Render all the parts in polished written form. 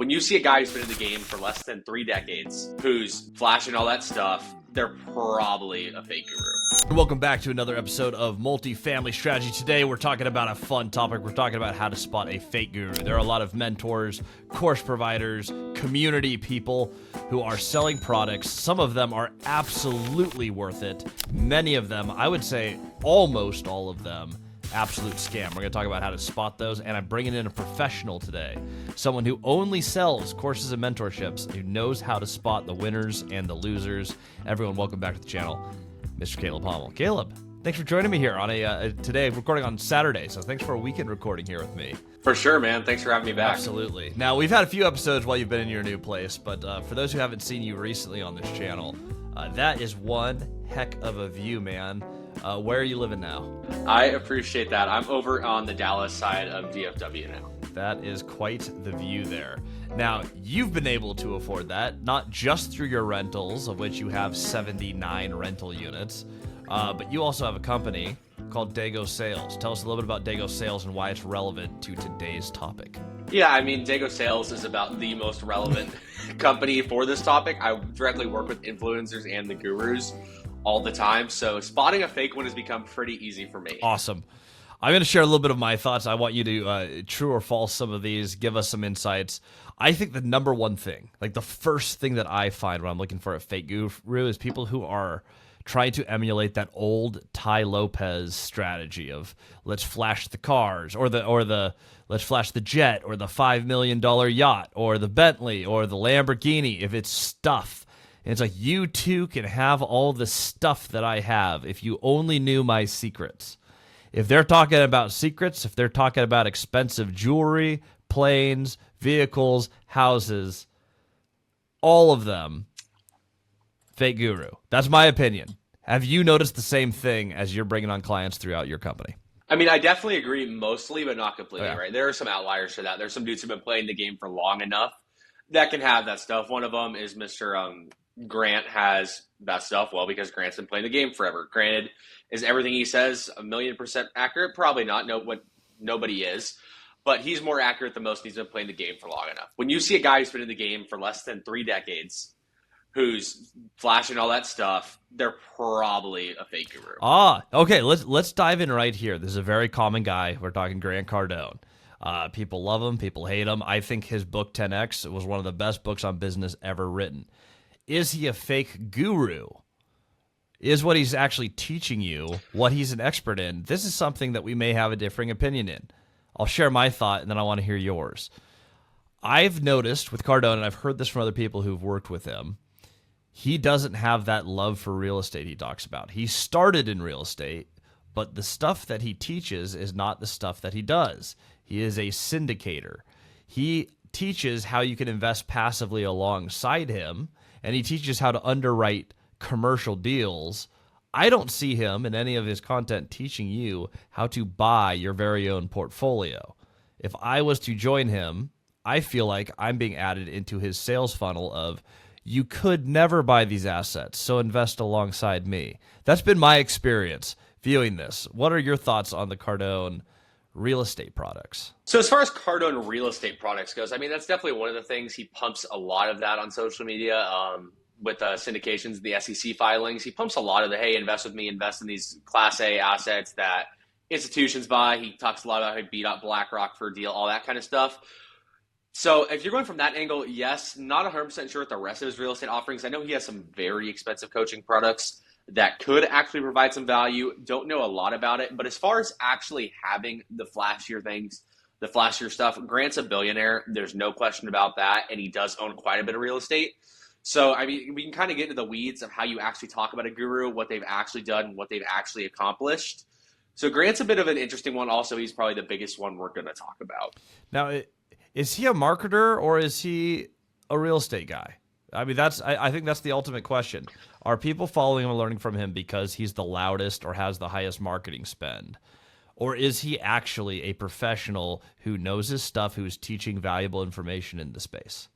When you see a guy who's been in the game for less than 3 decades, who's flashing all that stuff, they're probably a fake guru. Welcome back to another episode of Multifamily Strategy. Today we're talking about a fun topic. We're talking about how to spot a fake guru. There are a lot of mentors, course providers, community people who are selling products. Some of them are absolutely worth it. Many of them, I would say almost all of them, absolute scam. We're going to talk about how to spot those, and I'm bringing in a professional today, someone who only sells courses and mentorships, who knows how to spot the winners and the losers. Everyone, welcome back to the channel, Mr. Caleb Hommel. Caleb, thanks for joining me here on today, recording on Saturday, so thanks for a weekend recording here with me. For sure, man. Thanks for having me back. Absolutely. Now, we've had a few episodes while you've been in your new place, but for those who haven't seen you recently on this channel, that is one heck of a view, man. Where are you living now? I appreciate that. I'm over on the Dallas side of DFW now. That is quite the view there. Now, you've been able to afford that, not just through your rentals, of which you have 79 rental units, but you also have a company called Dago Sales. Tell us a little bit about Dago Sales and why it's relevant to today's topic. Yeah, I mean, Dago Sales is about the most relevant company for this topic. I directly work with influencers and the gurus all the time, so spotting a fake one has become pretty easy for me. Awesome. I'm going to share a little bit of my thoughts. I want you to true or false some of these, give us some insights. I think the number one thing, like the first thing that I find when I'm looking for a fake guru is people who are trying to emulate that old Ty Lopez strategy of let's flash the cars or the let's flash the jet or the $5 million yacht or the Bentley or the Lamborghini. If it's stuff, and it's like, you too can have all the stuff that I have if you only knew my secrets. If they're talking about secrets, if they're talking about expensive jewelry, planes, vehicles, houses, all of them, fake guru. That's my opinion. Have you noticed the same thing as you're bringing on clients throughout your company? I mean, I definitely agree mostly, but not completely, Yeah. right? There are some outliers to that. There's some dudes who've been playing the game for long enough that can have that stuff. One of them is Mr. Grant has that stuff, well, because Grant's been playing the game forever. Granted, is everything he says 1,000,000% accurate? Probably not. Nobody is. But he's more accurate than most. He's been playing the game for long enough. When you see a guy who's been in the game for less than 3 decades, who's flashing all that stuff, they're probably a fake guru. Okay. Let's dive in right here. This is a very common guy. We're talking Grant Cardone. People love him. People hate him. I think his book 10X was one of the best books on business ever written. Is he a fake guru? Is what he's actually teaching you what he's an expert in? This is something that we may have a differing opinion in. I'll share my thought, and then I want to hear yours. I've noticed with Cardone, and I've heard this from other people who've worked with him, he doesn't have that love for real estate he talks about. He started in real estate, but the stuff that he teaches is not the stuff that he does. He is a syndicator. He teaches how you can invest passively alongside him, and he teaches how to underwrite commercial deals. I don't see him in any of his content teaching you how to buy your very own portfolio. If I was to join him, I feel like I'm being added into his sales funnel of, you could never buy these assets, so invest alongside me. That's been my experience viewing this. What are your thoughts on the Cardone real estate products? So as far as Cardone real estate products goes, I mean, that's definitely one of the things. He pumps a lot of that on social media with syndications, the SEC filings. He pumps a lot of the, hey, invest with me, invest in these Class A assets that institutions buy. He talks a lot about how he beat up BlackRock for a deal, all that kind of stuff. So if you're going from that angle, yes, not 100% sure what the rest of his real estate offerings. I know he has some very expensive coaching products that could actually provide some value. Don't know a lot about it. But as far as actually having the flashier things, the flashier stuff, Grant's a billionaire. There's no question about that. And he does own quite a bit of real estate. So, I mean, we can kind of get into the weeds of how you actually talk about a guru, what they've actually done, what they've actually accomplished. So Grant's a bit of an interesting one. Also, he's probably the biggest one we're going to talk about. Now, is he a marketer or is he a real estate guy? I mean, I think that's the ultimate question. Are people following him and learning from him because he's the loudest or has the highest marketing spend? Or is he actually a professional who knows his stuff, who's teaching valuable information in the space?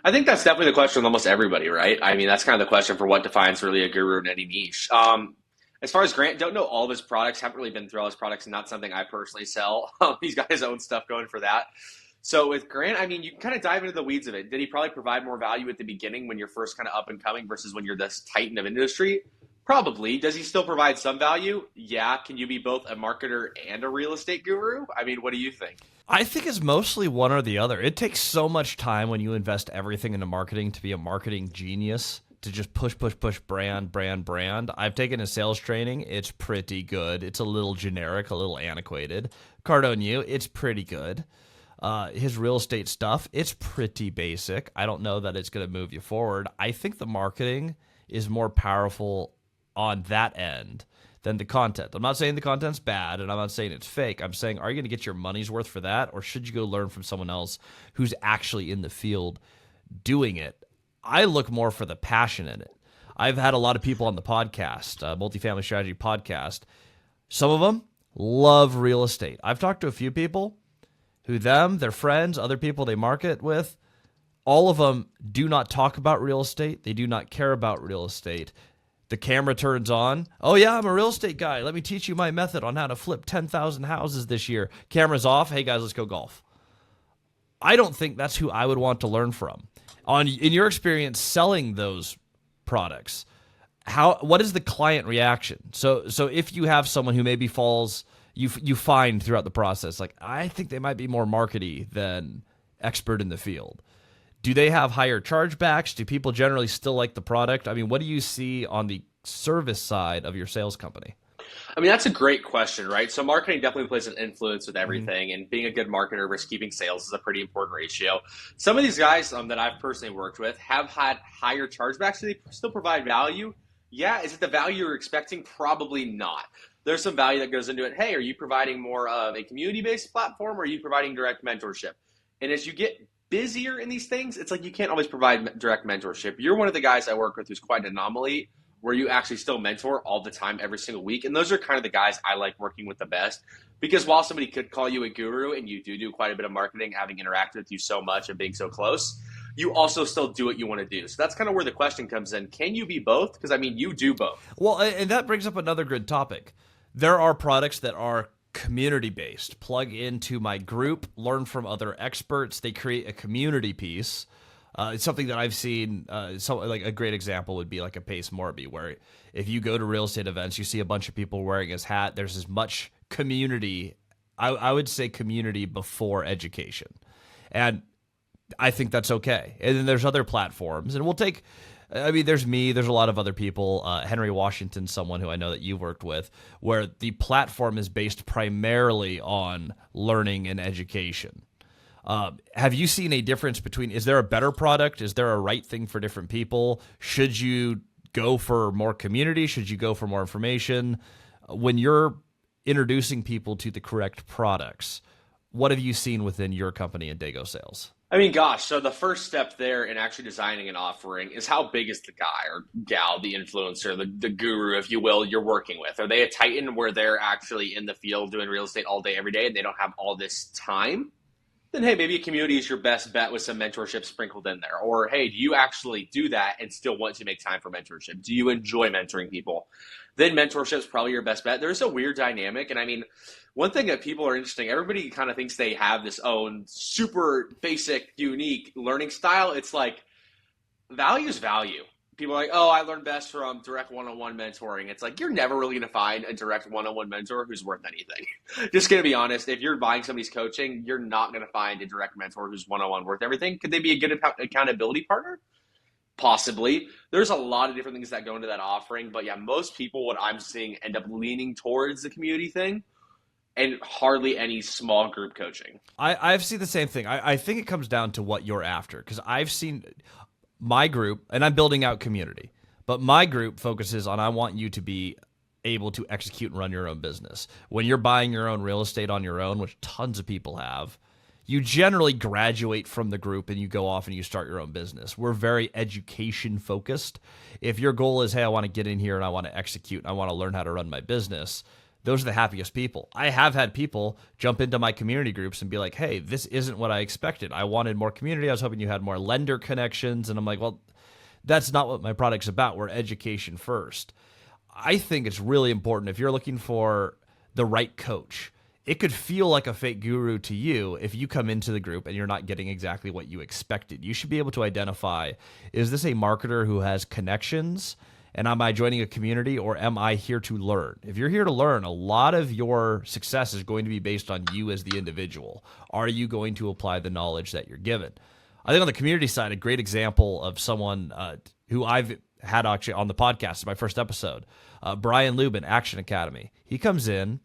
I think that's definitely the question with almost everybody, right? I mean, that's kind of the question for what defines really a guru in any niche. As far as Grant, don't know all of his products, haven't really been through all his products, and not something I personally sell. He's got his own stuff going for that. So with Grant, I mean, you can kind of dive into the weeds of it. Did he probably provide more value at the beginning when you're first kind of up and coming versus when you're this titan of industry? Probably. Does he still provide some value? Yeah. Can you be both a marketer and a real estate guru? I mean, what do you think? I think it's mostly one or the other. It takes so much time when you invest everything into marketing to be a marketing genius, to just push, push, push, brand, brand, brand. I've taken a sales training. It's pretty good. It's a little generic, a little antiquated. Cardone, it's pretty good. His real estate stuff, it's pretty basic. I don't know that it's going to move you forward. I think the marketing is more powerful on that end than the content. I'm not saying the content's bad, and I'm not saying it's fake. I'm saying, are you going to get your money's worth for that, or should you go learn from someone else who's actually in the field doing it? I look more for the passion in it. I've had a lot of people on the podcast, Multifamily Strategy podcast. Some of them love real estate. I've talked to a few people who their friends, other people they market with, all of them do not talk about real estate. They do not care about real estate. The camera turns on. Oh, yeah, I'm a real estate guy. Let me teach you my method on how to flip 10,000 houses this year. Camera's off. Hey, guys, let's go golf. I don't think that's who I would want to learn from. In your experience selling those products, what is the client reaction? So if you have someone who maybe falls, you find throughout the process, like, I think they might be more markety than expert in the field. Do they have higher chargebacks? Do people generally still like the product? I mean, what do you see on the service side of your sales company? I mean, that's a great question, right? So marketing definitely plays an influence with everything, and being a good marketer versus keeping sales is a pretty important ratio. Some of these guys that I've personally worked with have had higher chargebacks. Do they still provide value? Yeah. Is it the value you're expecting? Probably not. There's some value that goes into it. Hey, are you providing more of a community-based platform, or are you providing direct mentorship? And as you get busier in these things, it's like you can't always provide direct mentorship. You're one of the guys I work with who's quite an anomaly, where you actually still mentor all the time, every single week. And those are kind of the guys I like working with the best, because while somebody could call you a guru and you do quite a bit of marketing, having interacted with you so much and being so close, you also still do what you want to do. So that's kind of where the question comes in. Can you be both? Because, I mean, you do both. Well, and that brings up another good topic. There are products that are community-based. Plug into my group, learn from other experts. They create a community piece. It's something that I've seen. Like a great example would be like a Pace Morby, where if you go to real estate events, you see a bunch of people wearing his hat. There's as much community. I would say community before education, and I think that's okay. And then there's other platforms, and we'll take. I mean, there's me. There's a lot of other people. Henry Washington, someone who I know that you've worked with, where the platform is based primarily on learning and education. Have you seen a difference between, is there a better product? Is there a right thing for different people? Should you go for more community? Should you go for more information? When you're introducing people to the correct products, what have you seen within your company and Dago Sales? I mean, gosh, so the first step there in actually designing an offering is, how big is the guy or gal, the influencer, the guru, if you will, you're working with? Are they a titan where they're actually in the field doing real estate all day, every day, and they don't have all this time? Then, hey, maybe a community is your best bet with some mentorship sprinkled in there. Or, hey, do you actually do that and still want to make time for mentorship? Do you enjoy mentoring people? Then mentorship is probably your best bet. There's a weird dynamic. And I mean, one thing that people are interesting, everybody kind of thinks they have this own super basic, unique learning style. It's like, value is value. People are like, oh, I learn best from direct one-on-one mentoring. It's like, you're never really going to find a direct one-on-one mentor who's worth anything. Just going to be honest. If you're buying somebody's coaching, you're not going to find a direct mentor who's one-on-one worth everything. Could they be a good accountability partner? Possibly. There's a lot of different things that go into that offering. But yeah, most people, what I'm seeing, end up leaning towards the community thing and hardly any small group coaching. I've seen the same thing. I think it comes down to what you're after, because I've seen my group, and I'm building out community, but my group focuses on, I want you to be able to execute and run your own business. When you're buying your own real estate on your own, which tons of people have, you generally graduate from the group and you go off and you start your own business. We're very education focused. If your goal is, hey, I want to get in here and I want to execute and I want to learn how to run my business, those are the happiest people. I have had people jump into my community groups and be like, hey, this isn't what I expected. I wanted more community. I was hoping you had more lender connections. And I'm like, well, that's not what my product's about. We're education first. I think it's really important, if you're looking for the right coach, it could feel like a fake guru to you if you come into the group and you're not getting exactly what you expected. You should be able to identify, is this a marketer who has connections? And am I joining a community, or am I here to learn? If you're here to learn, a lot of your success is going to be based on you as the individual. Are you going to apply the knowledge that you're given? I think on the community side, a great example of someone who I've had actually on the podcast in my first episode, Brian Lubin, Action Academy. He comes in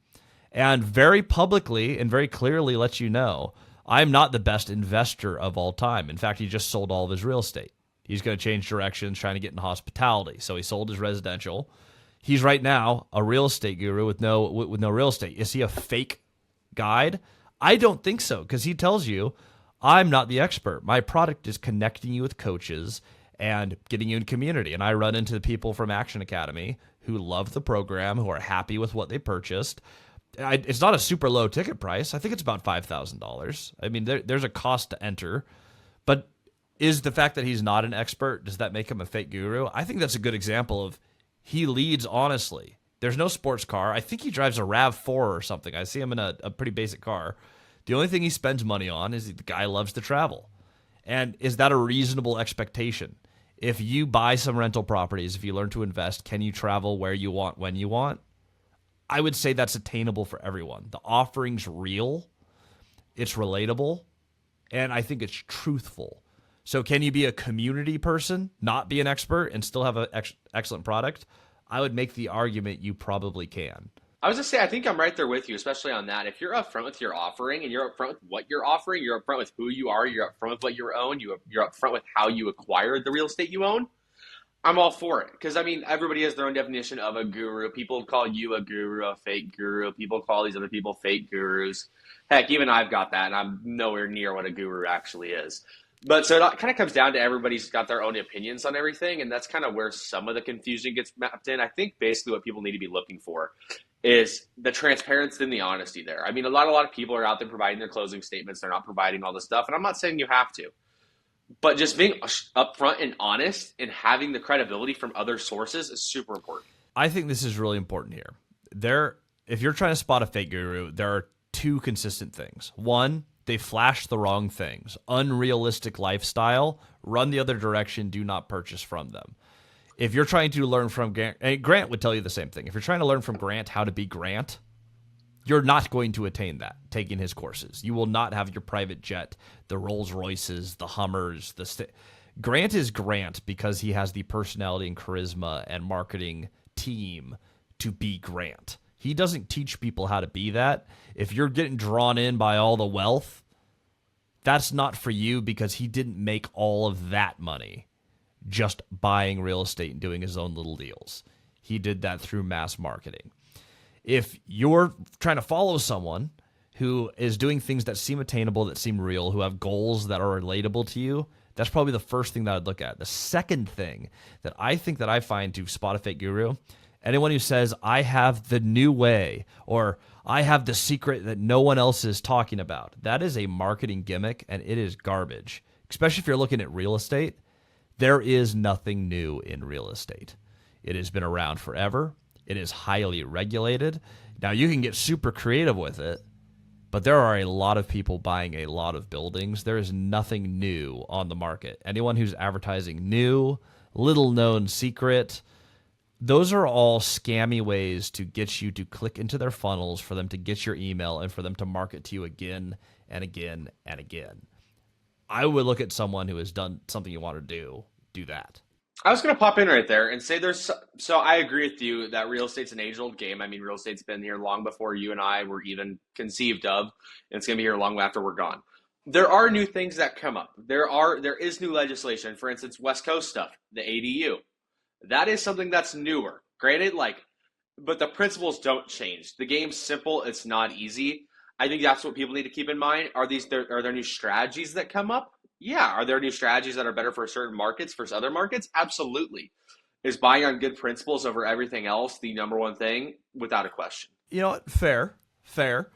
and very publicly and very clearly lets you know, I'm not the best investor of all time. In fact, he just sold all of his real estate. He's going to change directions, trying to get into hospitality. So he sold his residential. He's right now a real estate guru with no real estate. Is he a fake guide? I don't think so, because he tells you, I'm not the expert. My product is connecting you with coaches and getting you in community. And I run into the people from Action Academy who love the program, who are happy with what they purchased. It's not a super low ticket price. I think it's about $5,000. I mean, there's a cost to enter, but is the fact that he's not an expert, does that make him a fake guru? I think that's a good example of he leads honestly. There's no sports car. I think he drives a RAV4 or something. I see him in a pretty basic car. The only thing he spends money on is the guy loves to travel. And is that a reasonable expectation? If you buy some rental properties, if you learn to invest, can you travel where you want, when you want? I would say that's attainable for everyone. The offering's real, it's relatable, and I think it's truthful. So can you be a community person, not be an expert, and still have an excellent product? I would make the argument you probably can. I was just say, I think I'm right there with you, especially on that. If you're upfront with your offering and you're upfront with what you're offering, you're upfront with who you are, you're upfront with what you own, you're upfront with how you acquired the real estate you own, I'm all for it. Because, I mean, everybody has their own definition of a guru. People call you a guru, a fake guru. People call these other people fake gurus. Heck, even I've got that, and I'm nowhere near what a guru actually is. But so it kind of comes down to everybody's got their own opinions on everything, and that's kind of where some of the confusion gets mapped in. I think basically what people need to be looking for is the transparency and the honesty there. I mean, a lot of people are out there providing their closing statements. They're not providing all this stuff, and I'm not saying you have to. But just being upfront and honest and having the credibility from other sources is super important. I think this is really important here. If you're trying to spot a fake guru, there are two consistent things. One, they flash the wrong things. Unrealistic lifestyle, run the other direction, do not purchase from them. If you're trying to learn from Grant would tell you the same thing. If you're trying to learn from Grant how to be Grant, you're not going to attain that taking his courses. You will not have your private jet, the Rolls Royces, the Hummers. Grant is Grant because he has the personality and charisma and marketing team to be Grant. He doesn't teach people how to be that. If you're getting drawn in by all the wealth, that's not for you, because he didn't make all of that money just buying real estate and doing his own little deals. He did that through mass marketing. If you're trying to follow someone who is doing things that seem attainable, that seem real, who have goals that are relatable to you, that's probably the first thing that I'd look at. The second thing that I think that I find to spot a fake guru, anyone who says, I have the new way, or I have the secret that no one else is talking about, that is a marketing gimmick, and it is garbage. Especially if you're looking at real estate, there is nothing new in real estate. It has been around forever. It is highly regulated. Now, you can get super creative with it, but there are a lot of people buying a lot of buildings. There is nothing new on the market. Anyone who's advertising new, little-known secret, those are all scammy ways to get you to click into their funnels, for them to get your email, and for them to market to you again and again and again. I would look at someone who has done something you want to do that. I was going to pop in right there and say so I agree with you that real estate's an age-old game. I mean, real estate's been here long before you and I were even conceived of, and it's going to be here long after we're gone. There are new things that come up. There is new legislation. For instance, West Coast stuff, the ADU. That is something that's newer. Granted, but the principles don't change. The game's simple. It's not easy. I think that's what people need to keep in mind. Are there new strategies that come up? Yeah. Are there new strategies that are better for certain markets versus other markets? Absolutely. Is buying on good principles over everything else the number one thing? Without a question. You know what? Fair.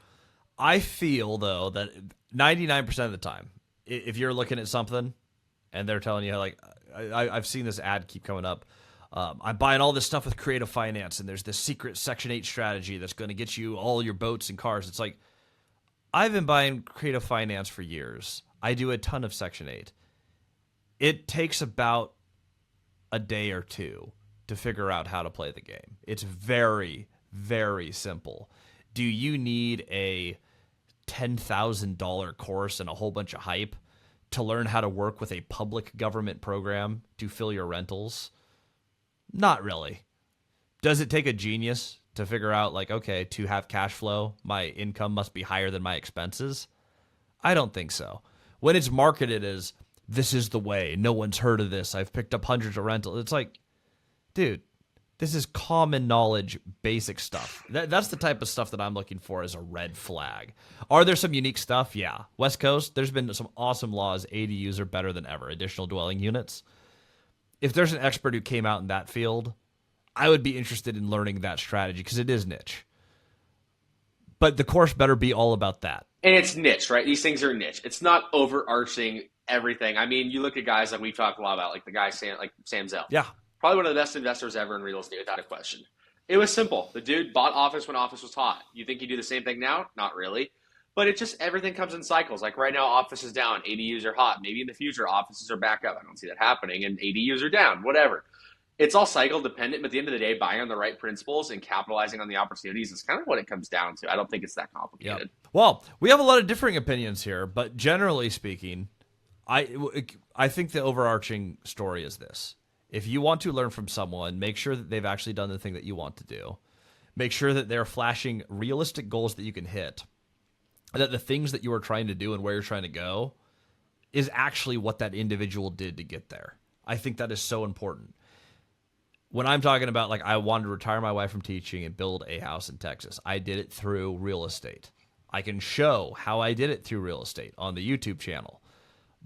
I feel, though, that 99% of the time, if you're looking at something and they're telling you, I've seen this ad keep coming up, I'm buying all this stuff with creative finance, and there's this secret Section 8 strategy that's going to get you all your boats and cars. It's like, I've been buying creative finance for years. I do a ton of Section 8. It takes about a day or two to figure out how to play the game. It's very, very simple. Do you need a $10,000 course and a whole bunch of hype to learn how to work with a public government program to fill your rentals? Not really. Does it take a genius to figure out, like, okay, to have cash flow, my income must be higher than my expenses? I don't think so. When it's marketed as, this is the way, no one's heard of this, I've picked up hundreds of rentals, it's like, dude, this is common knowledge, basic stuff. That's the type of stuff that I'm looking for as a red flag. Are there some unique stuff? Yeah. West Coast, there's been some awesome laws. ADUs are better than ever, additional dwelling units. If there's an expert who came out in that field, I would be interested in learning that strategy because it is niche. But the course better be all about that. And it's niche, right? These things are niche. It's not overarching everything. I mean, you look at guys like we've talked a lot about, like the guy Sam Zell. Yeah. Probably one of the best investors ever in real estate, without a question. It was simple. The dude bought office when office was hot. You think he'd do the same thing now? Not really. But it just, everything comes in cycles. Like right now, office is down. ADUs are hot. Maybe in the future, offices are back up. I don't see that happening. And ADUs are down. Whatever. It's all cycle dependent. But at the end of the day, buying on the right principles and capitalizing on the opportunities is kind of what it comes down to. I don't think it's that complicated. Yep. Well, we have a lot of differing opinions here. But generally speaking, I think the overarching story is this. If you want to learn from someone, make sure that they've actually done the thing that you want to do. Make sure that they're flashing realistic goals that you can hit. That the things that you are trying to do and where you're trying to go is actually what that individual did to get there. I think that is so important. When I'm talking about, like, I wanted to retire my wife from teaching and build a house in Texas, I did it through real estate. I can show how I did it through real estate on the YouTube channel.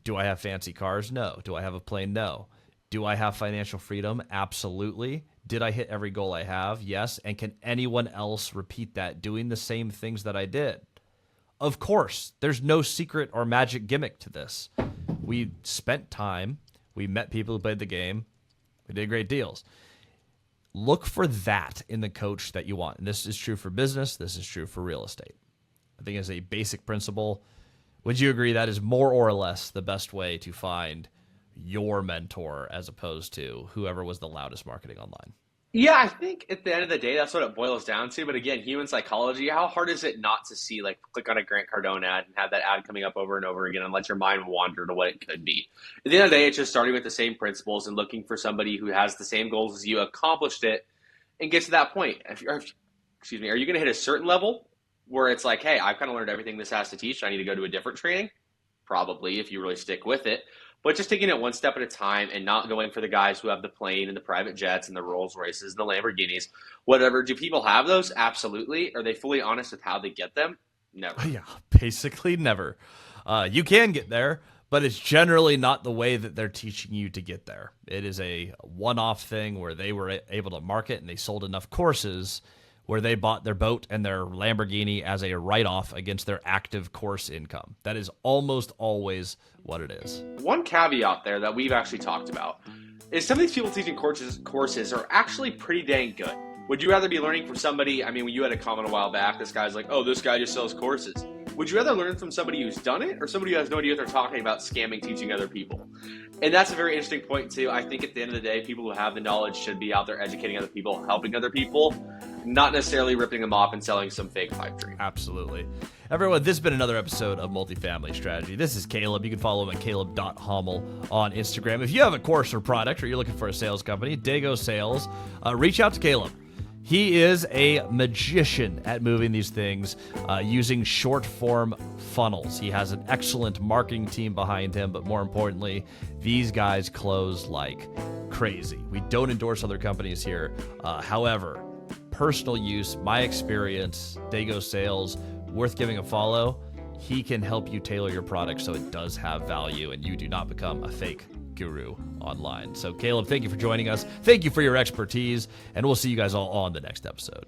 Do I have fancy cars? No. Do I have a plane? No. Do I have financial freedom? Absolutely. Did I hit every goal I have? Yes. And can anyone else repeat that, doing the same things that I did? Of course. There's no secret or magic gimmick to this. We spent time. We met people who played the game. We did great deals. Look for that in the coach that you want. And this is true for business. This is true for real estate. I think as a basic principle, would you agree that is more or less the best way to find your mentor as opposed to whoever was the loudest marketing online? Yeah, I think at the end of the day, that's what it boils down to. But again, human psychology, how hard is it not to see, like, click on a Grant Cardone ad and have that ad coming up over and over again and let your mind wander to what it could be? At the end of the day, it's just starting with the same principles and looking for somebody who has the same goals as you, accomplished it, and get to that point. Are you going to hit a certain level where it's like, hey, I've kind of learned everything this has to teach. I need to go to a different training? Probably, if you really stick with it. But just taking it one step at a time and not going for the guys who have the plane and the private jets and the Rolls Royces and the Lamborghinis, whatever. Do people have those? Absolutely. Are they fully honest with how they get them? Never. Yeah, basically never. You can get there, but it's generally not the way that they're teaching you to get there. It is a one-off thing where they were able to market and they sold enough courses where they bought their boat and their Lamborghini as a write-off against their active course income. That is almost always what it is. One caveat there that we've actually talked about is some of these people teaching courses are actually pretty dang good. Would you rather be learning from somebody, I mean, when you had a comment a while back, this guy's like, oh, this guy just sells courses. Would you rather learn from somebody who's done it or somebody who has no idea what they're talking about, scamming, teaching other people? And that's a very interesting point, too. I think at the end of the day, people who have the knowledge should be out there educating other people, helping other people, not necessarily ripping them off and selling some fake pipe dream. Absolutely. Everyone, this has been another episode of Multifamily Strategy. This is Caleb. You can follow him at caleb.hommel on Instagram. If you have a course or product or you're looking for a sales company, Dago Sales, reach out to Caleb. He is a magician at moving these things using short-form funnels. He has an excellent marketing team behind him, but more importantly, these guys close like crazy. We don't endorse other companies here. However, personal use, my experience, Dago Sales, worth giving a follow. He can help you tailor your product so it does have value and you do not become a fake guru online. So Caleb, thank you for joining us. Thank you for your expertise, and we'll see you guys all on the next episode.